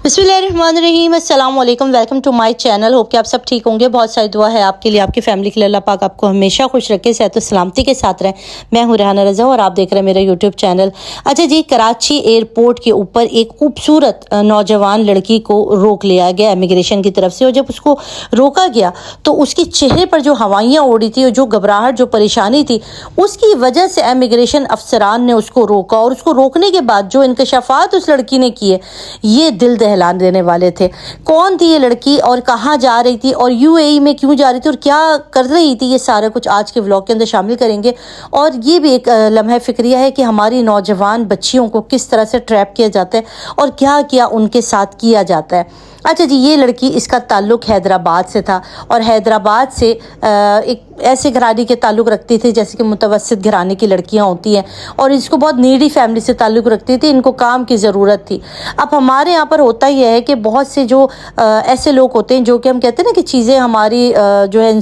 बिस्मिल्लाहिर्रहमानिर्रहीम, अस्सलाम वालेकुम, welcome to my channel. Hope कि आप सब ठीक होंगे। बहुत सारी दुआ है आपके लिए, आपकी फैमिली के लिए। अल्लाह पाक आपको हमेशा खुश रखे, सेहत और सलामती के साथ रहे। मैं हूँ रेहाना रज़ा और आप देख रहे हैं मेरा यूट्यूब चैनल। अच्छा जी, कराची एयरपोर्ट के ऊपर एक खूबसूरत नौजवान लड़की को रोक लिया गया इमिग्रेशन की तरफ से, और जब उसको रोका गया तो उसके चेहरे पर जो हवाइयाँ उड़ी थी और जो घबराहट, जो परेशानी थी, उसकी वजह से इमिग्रेशन अफसरान ने उसको रोका। और उसको रोकने के बाद जो इंकशाफात उस लड़की ने किए, ये दिल दहला देने वाले थे। कौन थी ये लड़की और कहाँ जा रही थी और यूएई में क्यों जा रही थी और क्या कर रही थी, ये सारा कुछ आज के व्लॉग के अंदर शामिल करेंगे। और ये भी एक लम्हा फिक्रिया है कि हमारी नौजवान बच्चियों को किस तरह से ट्रैप किया जाता है और क्या क्या उनके साथ किया जाता है। अच्छा जी, ये लड़की, इसका ताल्लुक़ हैदराबाद से था और हैदराबाद से एक ऐसे घराने के ताल्लुक़ रखती थी जैसे कि मुतवस्सित घराने की लड़कियां होती हैं, और इसको बहुत नीडी फैमिली से ताल्लुक़ रखती थी। इनको काम की ज़रूरत थी। अब हमारे यहाँ पर होता यह है कि बहुत से जो ऐसे लोग होते हैं जो कि हम कहते हैं ना कि चीज़ें हमारी जो है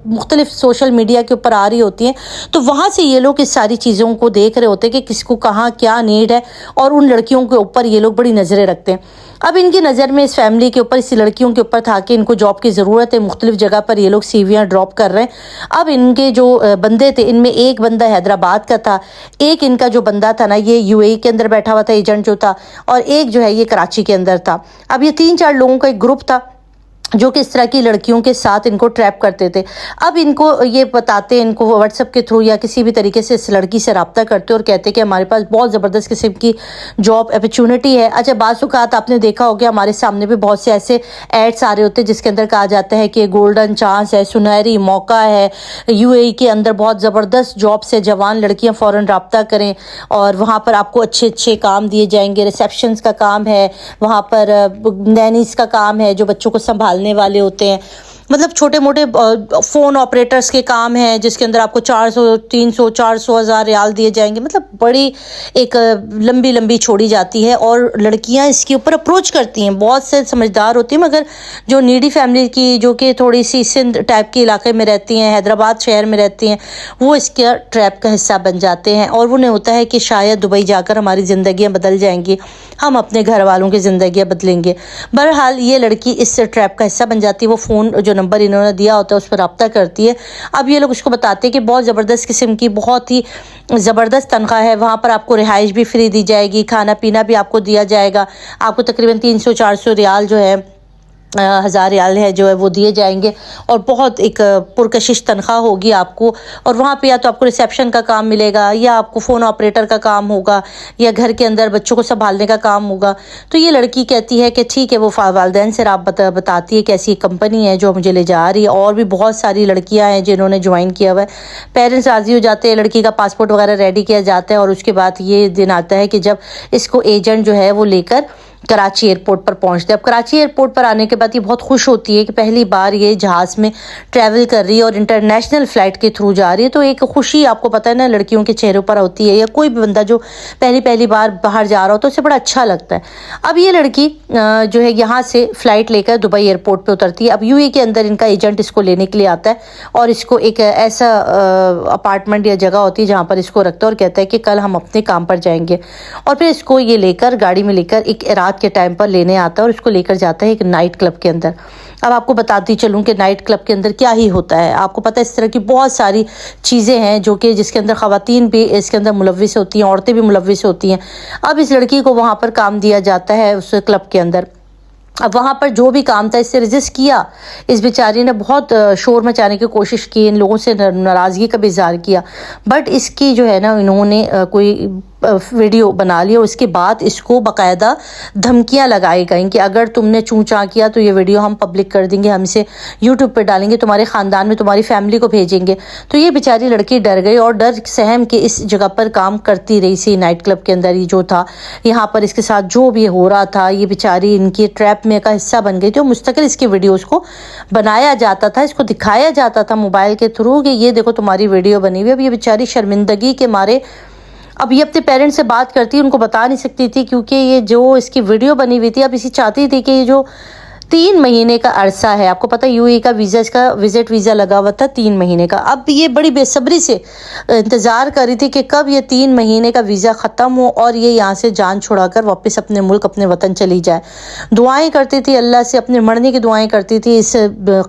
मुख्तलिफ सोशल मीडिया के ऊपर आ रही होती हैं, तो वहाँ से ये लोग इस सारी चीज़ों को देख रहे होते हैं कि किसको कहाँ क्या नीड है, और उन लड़कियों के ऊपर ये लोग बड़ी नज़रें रखते हैं। अब इनकी नज़र में इस फैमिली के ऊपर, इस लड़कियों के ऊपर था कि इनको जॉब की ज़रूरत है। मुख्तलिफ जगह पर ये लोग सीवियाँ ड्रॉप कर रहे हैं। अब इनके जो बंदे थे, इनमें एक बंदा हैदराबाद का था, एक इनका जो बंदा था ना, ये यूएई के अंदर बैठा हुआ था, एजेंट जो था, और एक जो है ये कराची के अंदर था। अब ये 3-4 लोगों का एक ग्रुप था जो कि इस तरह की लड़कियों के साथ इनको ट्रैप करते थे। अब इनको ये बताते, इनको व्हाट्सएप के थ्रू या किसी भी तरीके से इस लड़की से रब्ता करते और कहते कि हमारे पास बहुत ज़बरदस्त किस्म की जॉब अपॉर्चुनिटी है। अच्छा, बाज़ आपने देखा होगा हमारे सामने भी बहुत से ऐसे एड्स आ रहे होते हैं जिसके अंदर कहा जाता है कि गोल्डन चांस है, सुनहरी मौका है, यूएई के अंदर बहुत ज़बरदस्त जॉब से जवान लड़कियाँ फ़ौरन रब्ता करें और वहाँ पर आपको अच्छे अच्छे काम दिए जाएंगे। रिसेप्शंस का काम है, वहाँ पर नैनीज़ का काम है जो बच्चों को संभाल वाले होते हैं। मतलब छोटे मोटे फ़ोन ऑपरेटर्स के काम हैं जिसके अंदर आपको 400, 300, 400 हज़ार रियाल दिए जाएंगे। मतलब बड़ी एक लंबी लंबी छोड़ी जाती है और लड़कियां इसके ऊपर अप्रोच करती हैं। बहुत से समझदार होती हैं, मगर जो नीडी फैमिली की, जो कि थोड़ी सी सिंध टाइप के इलाके में रहती हैं, हैदराबाद शहर में रहती हैं, वो इसके ट्रैप का हिस्सा बन जाते हैं। और उन्हें होता है कि शायद दुबई जाकर हमारी ज़िंदगियाँ बदल जाएंगी, हम अपने घर वालों की ज़िंदगियाँ बदलेंगे। बहरहाल ये लड़की इस ट्रैप का हिस्सा बन जाती है। वो फ़ोन जो नंबर इन्होंने दिया होता है उस पर रब्ता करती है। अब ये लोग उसको बताते हैं कि बहुत ज़बरदस्त किस्म की, बहुत ही ज़बरदस्त तनख्वाह है, वहाँ पर आपको रिहाइश भी फ्री दी जाएगी, खाना पीना भी आपको दिया जाएगा, आपको तकरीबन 300-400 रियाल जो है, 1000 रियाल है जो है वो दिए जाएंगे, और बहुत एक पुरकशिश तनख्वाह होगी आपको। और वहाँ पे या तो आपको रिसेप्शन का काम मिलेगा, या आपको फ़ोन ऑपरेटर का काम होगा, या घर के अंदर बच्चों को संभालने का काम होगा। तो ये लड़की कहती है कि ठीक है। वो वालिदैन से बताती है कि ऐसी कंपनी है जो मुझे ले जा रही है, और भी बहुत सारी लड़कियाँ हैं जिन्होंने ज्वाइन किया हुआ है। पेरेंट्स राज़ी हो जाते हैं, लड़की का पासपोर्ट वगैरह रेडी किया जाता है, और उसके बाद ये दिन आता है कि जब इसको एजेंट जो है वो लेकर कराची एयरपोर्ट पर पहुंचते हैं। अब कराची एयरपोर्ट पर आने के बाद ये बहुत खुश होती है कि पहली बार ये जहाज़ में ट्रैवल कर रही है और इंटरनेशनल फ़्लाइट के थ्रू जा रही है। तो एक खुशी, आपको पता है ना, लड़कियों के चेहरों पर होती है, या कोई भी बंदा जो पहली बार बाहर जा रहा हो तो उसे बड़ा अच्छा लगता है। अब ये लड़की जो है यहाँ से फ़्लाइट लेकर दुबई एयरपोर्ट पर उतरती है। अब यूएई के अंदर इनका एजेंट इसको लेने के लिए आता है और इसको एक ऐसा अपार्टमेंट या जगह होती है जहाँ पर इसको रखता है और कहता है कि कल हम अपने काम पर जाएंगे। और फिर इसको ये लेकर, गाड़ी में लेकर, एक रात के टाइम पर लेने आता है और उसको लेकर जाता है एक नाइट क्लब के अंदर। अब आपको बताती चलूँ कि नाइट क्लब के अंदर क्या ही होता है। आपको पता है इस तरह की बहुत सारी चीज़ें हैं जो कि जिसके अंदर ख़वातीन भी इसके अंदर मुलव्विस होती हैं, औरतें भी मुलव्विस होती हैं। अब इस लड़की को वहाँ पर काम दिया जाता है उस क्लब के अंदर। अब वहाँ पर जो भी काम था, इससे रजिस्ट किया, इस बेचारी ने बहुत शोर मचाने की कोशिश की, इन लोगों से नाराज़गी का भी इज़हार किया, बट इसकी जो है ना, इन्होंने कोई वीडियो बना लिया। उसके बाद इसको बाकायदा धमकियां लगाई गई कि अगर तुमने चूं-चां किया तो ये वीडियो हम पब्लिक कर देंगे, हम इसे यूट्यूब पे डालेंगे, तुम्हारे ख़ानदान में तुम्हारी फैमिली को भेजेंगे। तो ये बेचारी लड़की डर गई और डर सहम के इस जगह पर काम करती रही सी नाइट क्लब के अंदर। ये जो था, यहाँ पर इसके साथ जो भी हो रहा था, ये बेचारी इनकी ट्रैप में का हिस्सा बन गई थी। मुस्तकिल इसकी वीडियोज़ को बनाया जाता था, इसको दिखाया जाता था मोबाइल के थ्रू कि ये देखो तुम्हारी वीडियो बनी हुई है। अब ये बेचारी शर्मिंदगी के मारे, अब ये अपने पेरेंट्स से बात करती, उनको बता नहीं सकती थी क्योंकि ये जो इसकी वीडियो बनी हुई थी, अब इसी चाहती थी कि ये जो 3 مہینے کا عرصہ ہے. آپ کو پتہ ہے UAE کا ویزا، اس کا وزٹ ویزا لگا ہوا تھا 3 مہینے کا. اب یہ بڑی بے صبری سے انتظار کر رہی تھی کہ کب یہ 3 مہینے کا ویزا ختم ہو اور یہ یہاں سے جان چھڑا کر واپس اپنے ملک، اپنے وطن چلی جائے. دعائیں کرتی تھی اللہ سے، اپنے مرنے کی دعائیں کرتی تھی، اس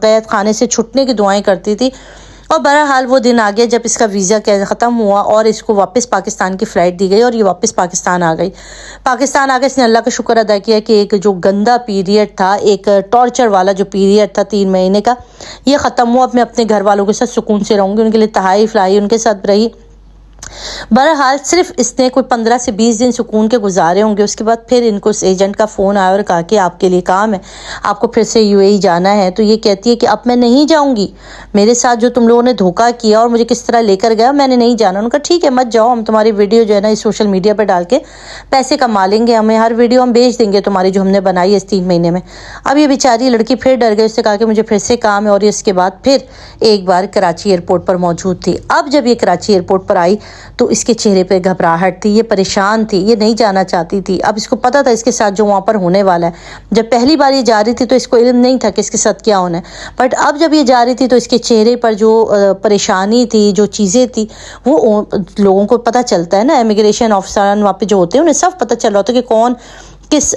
قید خانے سے چھٹنے کی دعائیں کرتی تھی. اور بہرحال وہ دن آ گیا جب اس کا ویزا ختم ہوا اور اس کو واپس پاکستان کی فلائٹ دی گئی اور یہ واپس پاکستان آ گئی. پاکستان آ کے اس نے اللہ کا شکر ادا کیا کہ ایک جو گندا پیریڈ تھا، ایک ٹارچر والا جو پیریڈ تھا 3 مہینے کا، یہ ختم ہوا. اب میں اپنے گھر والوں کے ساتھ سکون سے رہوں گی، ان کے لیے تحائف لائی، ان کے ساتھ رہی. بہرحال صرف اس نے کوئی 15 سے 20 دن سکون کے گزارے ہوں گے. اس کے بعد پھر ان کو اس ایجنٹ کا فون آیا اور کہا کہ آپ کے لیے کام ہے، آپ کو پھر سے UAE جانا ہے. تو یہ کہتی ہے کہ اب میں نہیں جاؤں گی، میرے ساتھ جو تم لوگوں نے دھوکہ کیا اور مجھے کس طرح لے کر گیا، میں نے نہیں جانا. ان کا ٹھیک ہے مت جاؤ، ہم تمہاری ویڈیو جو ہے نا اس سوشل میڈیا پہ ڈال کے پیسے کما لیں گے، ہمیں ہر ویڈیو ہم بھیج دیں گے تمہاری جو ہم نے بنائی ہے اس 3 مہینے میں. اب یہ بیچاری لڑکی پھر ڈر گئی، اس نے کہا کہ مجھے پھر سے کام ہے، اور اس کے بعد پھر ایک بار کراچی ایئرپورٹ پر موجود تھی. اب جب یہ کراچی ایئرپورٹ پر آئی تو اس کے چہرے پہ گھبراہٹ تھی، یہ پریشان تھی، یہ نہیں جانا چاہتی تھی. اب اس کو پتا تھا اس کے ساتھ جو وہاں پر ہونے والا ہے. جب پہلی بار یہ جا رہی تھی تو اس کو علم نہیں تھا کہ اس کے ساتھ کیا ہونا ہے، بٹ اب جب یہ جا رہی تھی تو اس کے چہرے پر جو پریشانی تھی، جو چیزیں تھی، وہ لوگوں کو پتہ چلتا ہے نا، امیگریشن آفسران وہاں پہ جو ہوتے ہیں انہیں سب پتہ چل رہا ہوتا ہے کہ کون کس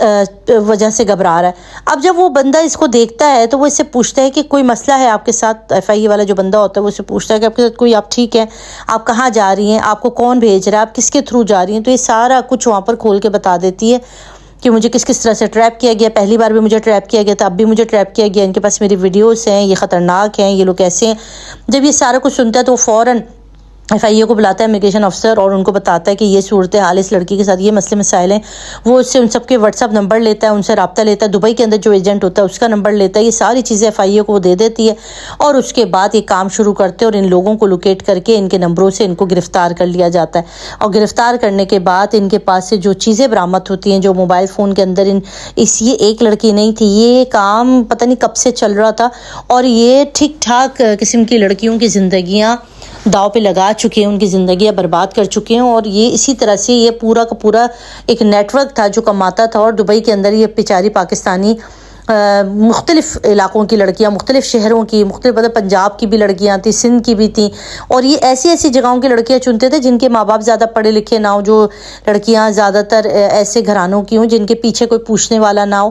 وجہ سے گھبرا رہا ہے. اب جب وہ بندہ اس کو دیکھتا ہے تو وہ اس سے پوچھتا ہے کہ کوئی مسئلہ ہے آپ کے ساتھ. FIA والا جو بندہ ہوتا ہے وہ اس سے پوچھتا ہے کہ آپ کے ساتھ کوئی، آپ ٹھیک ہے، آپ کہاں جا رہی ہیں، آپ کو کون بھیج رہا ہے، آپ کس کے تھرو جا رہی ہیں. تو یہ سارا کچھ وہاں پر کھول کے بتا دیتی ہے کہ مجھے کس کس طرح سے ٹریپ کیا گیا. پہلی بار بھی مجھے ٹریپ کیا گیا تھا، اب بھی مجھے ٹریپ کیا گیا، ان کے پاس میری ویڈیوز ہیں، یہ خطرناک ہیں، یہ لوگ ایسے ہیں. جب یہ سارا کچھ سنتا ہے تو وہ فوراً FIA کو بلاتا ہے امیگریشن افسر اور ان کو بتاتا ہے کہ یہ صورتحال اس لڑکی کے ساتھ، یہ مسئلے مسائل ہیں. وہ اس سے ان سب کے واٹس ایپ نمبر لیتا ہے، ان سے رابطہ لیتا ہے، دبئی کے اندر جو ایجنٹ ہوتا ہے اس کا نمبر لیتا ہے. یہ ساری چیزیں FIA کو وہ دے دیتی ہے اور اس کے بعد یہ کام شروع کرتے ہیں اور ان لوگوں کو لوکیٹ کر کے ان کے نمبروں سے ان کو گرفتار کر لیا جاتا ہے. اور گرفتار کرنے کے بعد ان کے پاس سے جو چیزیں برآمد ہوتی ہیں، جو موبائل فون کے اندر یہ ایک لڑکی نہیں تھی، یہ کام پتہ نہیں کب سے چل رہا تھا اور یہ ٹھیک ٹھاک قسم کی لڑکیوں کی زندگیاں داؤ پہ لگا چکے ہیں، ان کی زندگیاں برباد کر چکے ہیں. اور یہ اسی طرح سے یہ پورا کا پورا ایک نیٹ ورک تھا جو کماتا تھا. اور دبئی کے اندر یہ بیچاری پاکستانی مختلف علاقوں کی لڑکیاں، مختلف شہروں کی، مختلف پنجاب کی بھی لڑکیاں تھیں، سندھ کی بھی تھیں، اور یہ ایسی ایسی جگہوں کی لڑکیاں چنتے تھے جن کے ماں باپ زیادہ پڑھے لکھے نہ ہوں، جو لڑکیاں زیادہ تر ایسے گھرانوں کی ہوں جن کے پیچھے کوئی پوچھنے والا نہ ہو.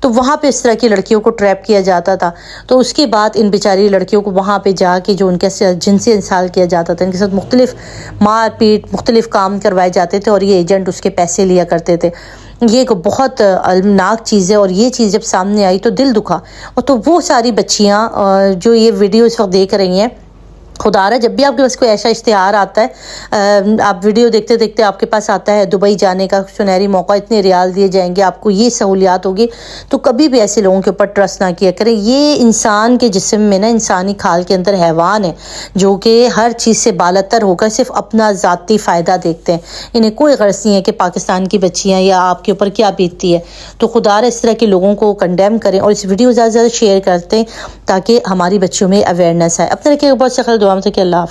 تو وہاں پہ اس طرح کی لڑکیوں کو ٹریپ کیا جاتا تھا. تو اس کے بعد ان بیچاری لڑکیوں کو وہاں پہ جا کے جو ان کے جنسی انصال کیا جاتا تھا، ان کے ساتھ مختلف مار پیٹ، مختلف کام کروائے جاتے تھے اور یہ ایجنٹ اس کے پیسے لیا کرتے تھے. یہ ایک بہت المناک چیز ہے اور یہ چیز جب سامنے آئی تو دل دکھا. اور تو وہ ساری بچیاں جو یہ ویڈیو اس وقت دیکھ رہی ہیں، خدا رہا جب بھی آپ کے پاس کوئی ایسا اشتہار آتا ہے، آپ ویڈیو دیکھتے دیکھتے آپ کے پاس آتا ہے دبئی جانے کا سنہری موقع، اتنے ریال دیے جائیں گے، آپ کو یہ سہولیات ہوگی، تو کبھی بھی ایسے لوگوں کے اوپر ٹرسٹ نہ کیا کریں. یہ انسان کے جسم میں نا، انسانی کھال کے اندر حیوان ہے جو کہ ہر چیز سے بالاتر ہو کر صرف اپنا ذاتی فائدہ دیکھتے ہیں. انہیں کوئی غرض نہیں ہے کہ پاکستان کی بچیاں یا آپ کے اوپر کیا بیتتی ہے. تو خدا رہا اس طرح کے لوگوں کو کنڈیم کریں اور اس ویڈیو زیادہ سے زیادہ شیئر کرتے ہیں تاکہ ہماری بچیوں میں اویئرنیس آئے. اپنے رکھیے گا، بہت سے خیال، دعا میں کہ اللہ حافظ.